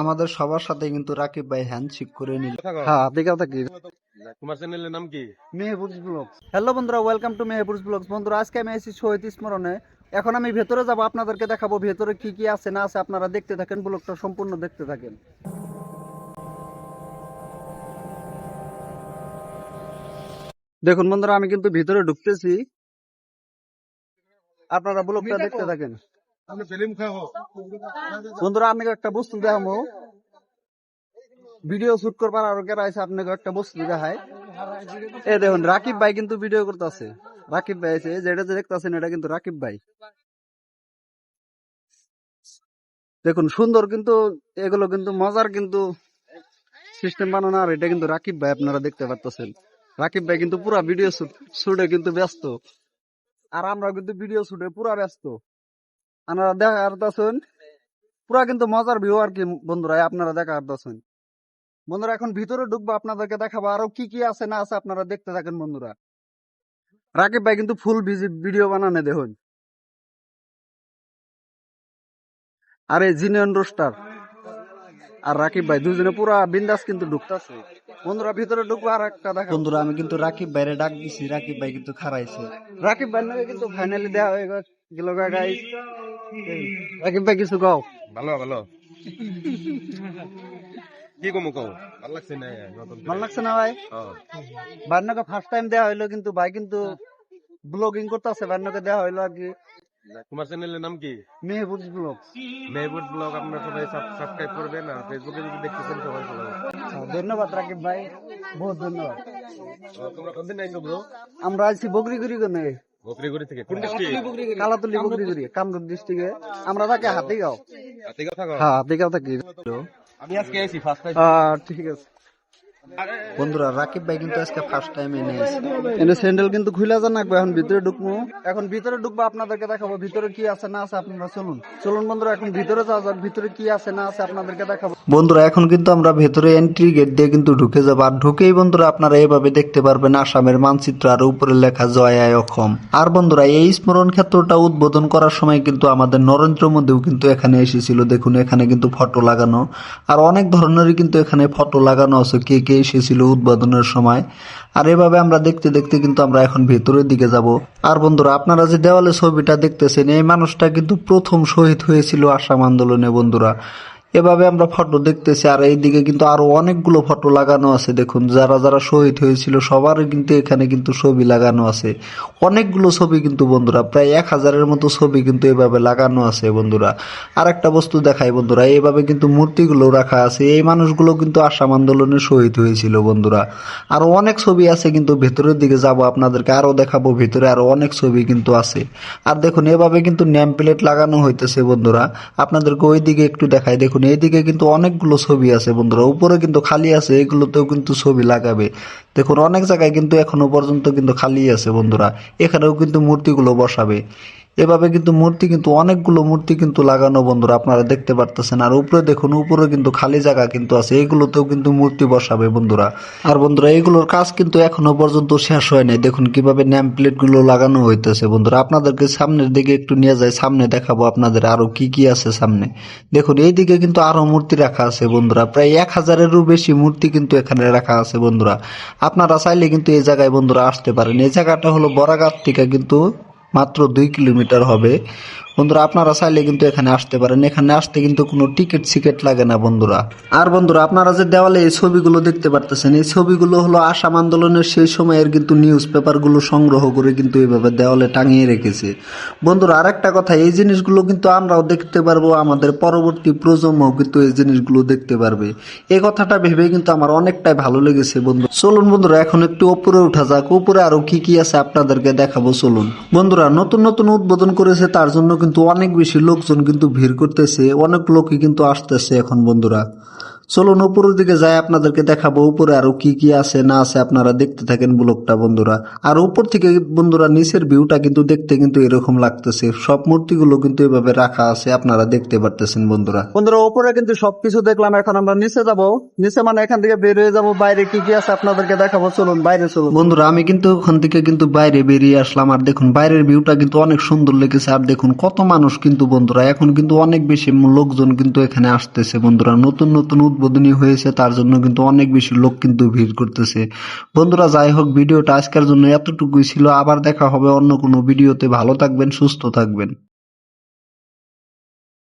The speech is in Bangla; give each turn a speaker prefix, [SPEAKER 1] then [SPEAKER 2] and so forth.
[SPEAKER 1] আমাদের সবার সাথে কিন্তু রাকিব ভাই হ্যান্ডশেক করে নিল।
[SPEAKER 2] থাকো।
[SPEAKER 1] হ্যাঁ, আপনি কথা কি?
[SPEAKER 2] তোমার চ্যানেলের নাম কি?
[SPEAKER 1] মেহবুব ব্লগস। হ্যালো বন্ধুরা, ওয়েলকাম টু মেহবুব ব্লগস। বন্ধুরা, আজকে আমি এসেছি শহীদ স্মরণে। এখন আমি ভেতরে যাব, আপনাদেরকে দেখাবো ভেতরে কি কি আছে না আছে। আপনারা দেখতে থাকেন, ব্লগটা সম্পূর্ণ দেখতে থাকেন। দেখুন বন্ধুরা, আমি কিন্তু ভিতরে ঢুকতেছি, আপনারা ব্লগটা দেখতে থাকেন। বন্ধুরা, আমি একটা বস্তু দেখাবো, ভিডিও শুট করবার আরো কেরা আছে, আপনাকে একটা বস্তু দেখায়। এই দেখুন, রাকিব ভাই কিন্তু ভিডিও করতেছে। রাকিব ভাই আছে, যেটা যে দেখতেছেন এটা কিন্তু রাকিব ভাই। দেখুন সুন্দর, কিন্তু এগুলো কিন্তু মজার কিন্তু সিস্টেম বানানো। আর এটা কিন্তু রাকিব ভাই, আপনারা দেখতে পাচ্ছেন। রাকিব ভাই কিন্তু পুরা ভিডিও শুটে কিন্তু ব্যস্ত, আর আমরা কিন্তু ভিডিও শুটে পুরা ব্যস্ত। আপনারা দেখা পারতেছেন, পুরা কিন্তু মজার ভিউ আর কি বন্ধুরা, আপনারা দেখা পারতেছেন। বন্ধুরা, এখন ভিতরে ঢুকবো, আপনাদেরকে দেখাবো আরো কি কি আছে না আছে, আপনারা দেখতে থাকেন বন্ধুরা। রাকিব ভাই কিন্তু ফুল ভিডিও বানানে দেখুন। আর এই জিনিয়ন রোস্টার আর রাকিব ভাই দুজনে পুরা বিন্দাস কিন্তু ঢুকতেছে। বন্ধুরা, ভিতরে ঢুকবো আর একটা দেখা। বন্ধুরা, আমি কিন্তু রাকিব ভাইরে ডাক দিছি, রাকিব ভাই কিন্তু খারাইছে। রাকিব ভাই নাকি কিন্তু ফাইনালি দেওয়া হয়ে গেল গাইস। রাকিব ভাই কিছু কও।
[SPEAKER 2] ভালো ভালো। কি কমু কও? ভালো লাগছে না নতুন করে?
[SPEAKER 1] ভালো লাগছে না ভাই? ভাই নাকি ফার্স্ট টাইম দেওয়া হইলো, কিন্তু ভাই কিন্তু ব্লগিং করতেছে। ভাই নাকি দেওয়া হইলো আর কি।
[SPEAKER 2] তোমার চ্যানেলের নাম কি?
[SPEAKER 1] মেহবুব ব্লগস।
[SPEAKER 2] মেহবুব ব্লগ। আপনারা সবাই সাবস্ক্রাইব করবেন, আর ফেসবুকে যদি দেখতেছেন সবাই ফলো করবেন।
[SPEAKER 1] ধন্যবাদ রাকিব ভাই, বহুত ধন্যবাদ।
[SPEAKER 2] তোমরা কোন দিন আইছো ব্রো?
[SPEAKER 1] আমরা আছি বকরিগুড়ি কোনে,
[SPEAKER 2] বকরিগুড়ি থেকে। কোন ডিস্ট্রিক্ট?
[SPEAKER 1] কালাতুলি বকরিগুড়ি, কামরূপ ডিস্ট্রিক্টে। আমরা থাকি হাতিগাঁও।
[SPEAKER 2] হাতিগাঁও থাকো?
[SPEAKER 1] হ্যাঁ, হাতিগাঁও থাকি।
[SPEAKER 2] আমি আজকে আইছি ফার্স্ট টাইম।
[SPEAKER 1] ঠিক আছে বন্ধুরা, রাকিব ভাই কিন্তু আজকে ফার্স্ট টাইম এনে স্যান্ডেল কিন্তু খুলে যান না। এখন ভিতরে ঢুকবো, আপনাদেরকে দেখাবো ভিতরে কি আছে না আছে। আপনারা চলুন চলুন বন্ধুরা, এখন ভিতরে যাওয়া যাক, ভিতরে কি আছে না আছে আপনাদেরকে দেখাবো। বন্ধুরা, এখন কিন্তু আমরা ভেতরে এন্ট্রি গেট দিয়ে কিন্তু ঢুকে যাবো। আর ঢুকেই বন্ধুরা আপনারা এভাবে দেখতে পারবেন আসামের মানচিত্র, আর উপরে লেখা জয় আয় অসম। আর বন্ধুরা, এই স্মরণ ক্ষেত্রটা উদ্বোধন করার সময় কিন্তু আমাদের নরেন্দ্র মোদীও কিন্তু এখানে এসেছিল। দেখুন, এখানে কিন্তু ফটো লাগানো, আর অনেক ধরনেরই কিন্তু এখানে ফটো লাগানো আছে, কে কে এসেছিল উদ্বোধনের সময়। আর এভাবে আমরা দেখতে দেখতে কিন্তু আমরা এখন ভেতরের দিকে যাব। আর বন্ধুরা, আপনারা যে দেওয়ালে ছবিটা দেখতেছেন, এই মানুষটা কিন্তু প্রথম শহীদ হয়েছিল আসাম আন্দোলনে বন্ধুরা। এভাবে আমরা ফটো দেখতেছি, আর এইদিকে কিন্তু আরো অনেকগুলো ফটো লাগানো আছে। দেখুন, যারা যারা শহীদ হয়েছিল সবারই কিন্তু এখানে কিন্তু ছবি লাগানো আছে। অনেকগুলো ছবি কিন্তু বন্ধুরা, প্রায় 1000-এর মতো ছবি কিন্তু এভাবে লাগানো আছে বন্ধুরা। আর একটা বস্তু দেখাই বন্ধুরা, এইভাবে কিন্তু মূর্তিগুলো রাখা আছে। এই মানুষগুলো কিন্তু আসাম আন্দোলনে শহীদ হয়েছিল বন্ধুরা। আরো অনেক ছবি আছে, কিন্তু ভেতরের দিকে যাব, আপনাদেরকে আরো দেখাবো। ভিতরে আরো অনেক ছবি কিন্তু আছে। আর দেখুন, এভাবে কিন্তু নেম প্লেট লাগানো হইতেছে বন্ধুরা। আপনাদেরকে ওই দিকে একটু দেখাই। দেখুন, এইদিকে কিন্তু অনেকগুলো ছবি আছে বন্ধুরা, উপরে কিন্তু খালি আছে, এগুলোতেও কিন্তু ছবি লাগাবে। দেখুন, অনেক জায়গায় কিন্তু এখনো পর্যন্ত কিন্তু খালি আছে বন্ধুরা, এখানেও কিন্তু মূর্তিগুলো বসাবে। এভাবে কিন্তু মূর্তি কিন্তু অনেকগুলো মূর্তি কিন্তু লাগানো বন্ধুরা, আপনারা দেখতে পারতেছেন। আর উপরে দেখুন, উপরে কিন্তু খালি জায়গা কিন্তু আছে, এগুলোতেও কিন্তু মূর্তি বসাবে বন্ধুরা। আর বন্ধুরা, এগুলোর কাজ কিন্তু এখনো পর্যন্ত শেষ হয় নাই। দেখুন কিভাবে নেম প্লেট গুলো লাগানো হইতেছে বন্ধুরা। আপনাদেরকে সামনের দিকে একটু নিয়ে যাই, সামনে দেখাবো আপনাদের আরো কি কি আছে সামনে। দেখুন, এইদিকে কিন্তু আরো মূর্তি রাখা আছে বন্ধুরা, প্রায় 1000-এরও বেশি মূর্তি কিন্তু এখানে রাখা আছে বন্ধুরা। আপনারা চাইলে কিন্তু এই জায়গায় বন্ধুরা আসতে পারেন। এই জায়গাটা হলো বড়াঘাট থেকে কিন্তু মাত্র 2 কিলোমিটার হবে বন্ধুরা। আপনারা চাইলে কিন্তু এখানে আসতে পারেন। এখানে আসতে কিন্তু কোনো টিকিট লাগে না বন্ধুরা। আর বন্ধুরা, আপনারা যে দেওয়ালে এই ছবিগুলো দেখতে পারতেছেন, এই ছবিগুলো হলো আসাম আন্দোলনের সেই সময়ের কিন্তু নিউজ পেপার গুলো সংগ্রহ করে কিন্তু এইভাবে দেওয়ালে টাঙিয়ে রেখেছে বন্ধুরা। আর একটা কথা, এই জিনিসগুলো কিন্তু আমরাও দেখতে পারবো, আমাদের পরবর্তী প্রজন্মও কিন্তু এই জিনিসগুলো দেখতে পারবে। এই কথাটা ভেবে কিন্তু আমার অনেকটাই ভালো লেগেছে বন্ধু। চলুন বন্ধুরা, এখন একটু উপরে উঠা যাক, উপরে আরো কি কি আছে আপনাদেরকে দেখাবো। চলুন বন্ধুরা, নতুন নতুন উদ্বোধন করেছে, তার জন্য কিন্তু অনেক বেশি লোকজন কিন্তু ভিড় করতেছে, অনেক লোকই কিন্তু আসতেছে এখন বন্ধুরা। চলুন উপরের দিকে যাই, আপনাদেরকে দেখাবো উপরে আরো কি কি আছে না আছে, আপনারা দেখতে থাকেন ব্লগটা বন্ধুরা। আর উপর থেকে বন্ধুরা নিচের ভিউটা কিন্তু দেখতে কিন্তু এরকম লাগতেছে, সব মূর্তিগুলো কিন্তু এভাবে রাখা আছে, আপনারা দেখতে পারতেছেন বন্ধুরা। বন্ধুরা উপরে কিন্তু সবকিছু দেখলাম, এখন আমরা নিচে যাব, নিচে মানে এখান থেকে বের হয়ে যাবো, বাইরে কি কি আছে আপনাদেরকে দেখাবো, চলুন বাইরে চলুন বন্ধুরা। আমি কিন্তু ওখান থেকে কিন্তু বাইরে বেরিয়ে আসলাম, আর দেখুন বাইরের ভিউটা কিন্তু অনেক সুন্দর লেগেছে, আর দেখুন কত মানুষ কিন্তু বন্ধুরা, এখন কিন্তু অনেক বেশি লোকজন কিন্তু এখানে আসতেছে বন্ধুরা, নতুন নতুন উদ্বোধনী হয়েছে তার জন্য কিন্তু অনেক বেশি লোক কিন্তু ভিড় করতেছে বন্ধুরা। যাই হোক, ভিডিওটা আজকের জন্য এতটুকুই ছিল, আবার দেখা হবে অন্য কোনো ভিডিওতে। ভালো থাকবেন, সুস্থ থাকবেন।